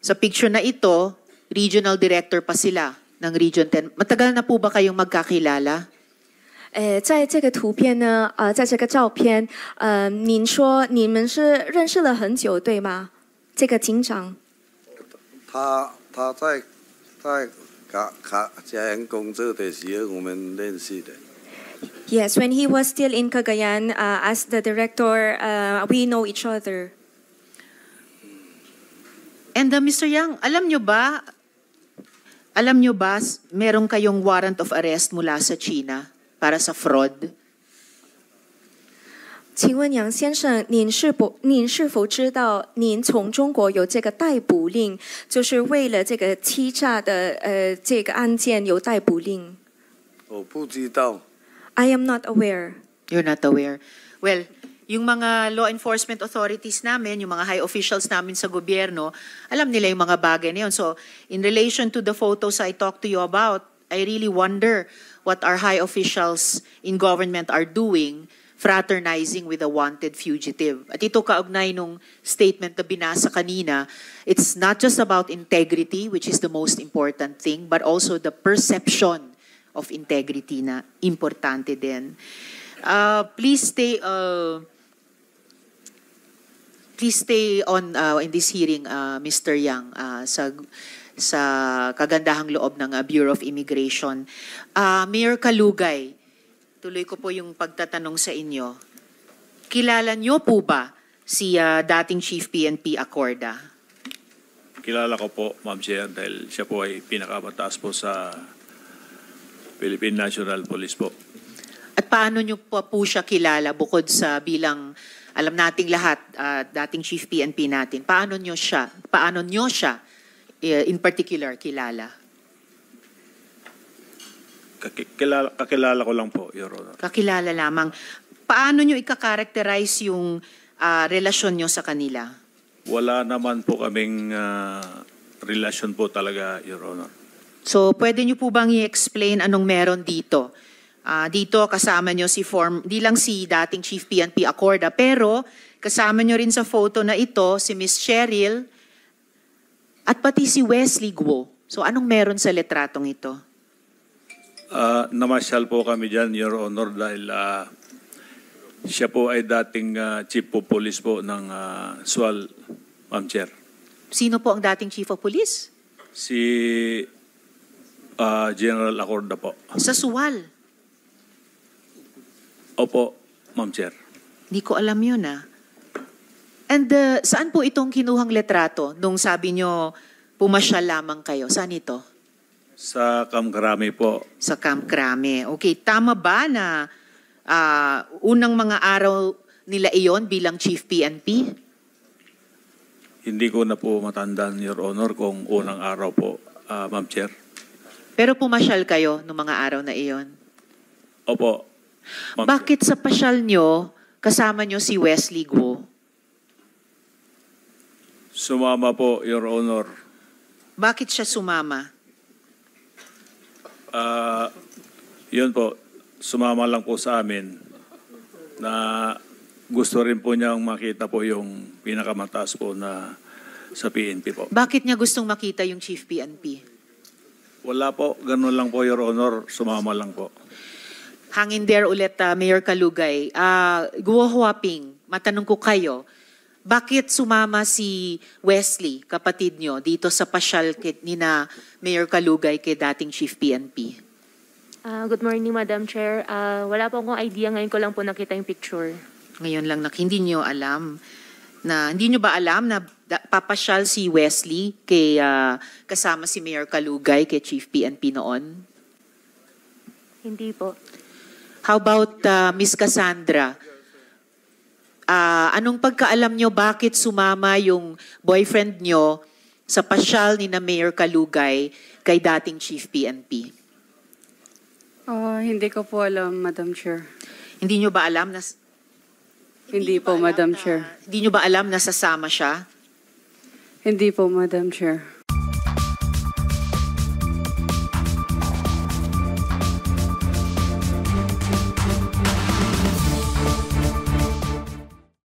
Sa picture na ito, regional director pa sila ng Region 10. Matagal na po ba kayong magkakilala? 在这个图片呢，在这个照片，您说你们是认识了很久，对吗？这个警长。他在嘉阳工作的时候，我们认识的。Yes, when he was still in Cagayan as the director, we know each other. And Mr. Yang, alam nyo ba, meron kayong warrant of arrest mula sa China para sa fraud? 请问杨先生，您是否知道，您从中国有这个逮捕令，就是为了这个欺诈的这个案件有逮捕令？我不知道。I am not aware. You're not aware. Well, yung mga law enforcement authorities namin, yung mga high officials namin sa gobyerno, alam nila yung mga bagay na yun. So, in relation to the photos I talked to you about, I really wonder what our high officials in government are doing, fraternizing with a wanted fugitive. At ito kaugnay nung statement na binasa kanina, it's not just about integrity, which is the most important thing, but also the perception of integrity na importante din. Please stay on in this hearing, Mr. Yang, sa kagandahang loob ng Bureau of Immigration. Mayor Kalugay, tuloy ko po yung pagtatanong sa inyo. Kilala niyo po ba si dating Chief PNP Acorda? Kilala ko po, Ma'am Chair, dahil siya po ay pinakamataas po sa Philippine National Police po. At paano niyo po siya kilala bukod sa bilang, alam nating lahat, dating Chief PNP natin, paano niyo siya in particular kilala? Kakilala ko lang po, Your Honor. Kakilala lamang. Paano niyo ika-characterize yung relasyon niyo sa kanila? Wala naman po kaming relasyon po talaga, Your Honor. So, pwede niyo po bang i-explain anong meron dito? Dito kasama niyo di lang si dating Chief PNP Acorda, pero kasama niyo rin sa photo na ito si Miss Cheryl at pati si Wesley Guo. So, anong meron sa letratong ito? Namasyal po kami dyan, Your Honor, dahil siya po ay dating Chief of Police po ng SWAL, Ma'am Chair. Sino po ang dating Chief of Police? Si General Acorda po. Sa SWAL? Opo, Ma'am Chair. Hindi ko alam yun And saan po itong kinuhang letrato nung sabi nyo pumasyal lamang kayo? Saan ito? Sa Camp Crame po. Sa Camp Crame. Okay, tama ba na unang mga araw nila iyon bilang Chief PNP? Hindi ko na po matandaan, Your Honor, kung unang araw po, Ma'am Chair. Pero pumasyal kayo noong mga araw na iyon? Opo. Bakit sa pasyal nyo, kasama nyo si Wesley Guo? Sumama po, Your Honor. Bakit siya sumama? Yun po, sumama lang po sa amin na gusto rin po niyang makita po yung pinakamataas po na sa PNP po. Bakit niya gustong makita yung Chief PNP? Wala po, ganun lang po, Your Honor, sumama lang po. Hangin there ulit, Mayor Kalugay. Guo Huaping, matanong ko kayo, bakit sumama si Wesley, kapatid nyo, dito sa pasyal ni na Mayor Kalugay kay dating Chief PNP? Good morning, Madam Chair. Wala po akong idea, ngayon ko lang po nakita yung picture. Ngayon lang, hindi nyo ba alam na papasyal si Wesley kay kasama si Mayor Kalugay kay Chief PNP noon? Hindi po. How about Miss Cassandra? Anong pagkaalam nyo bakit sumama yung boyfriend nyo sa pasyal ni na Mayor Kalugay kay dating Chief PNP? Hindi ko po alam, Madam Chair. Hindi nyo ba alam na... Hindi po, Madam Chair. Hindi nyo ba alam na sasama siya? Hindi po, Madam Chair.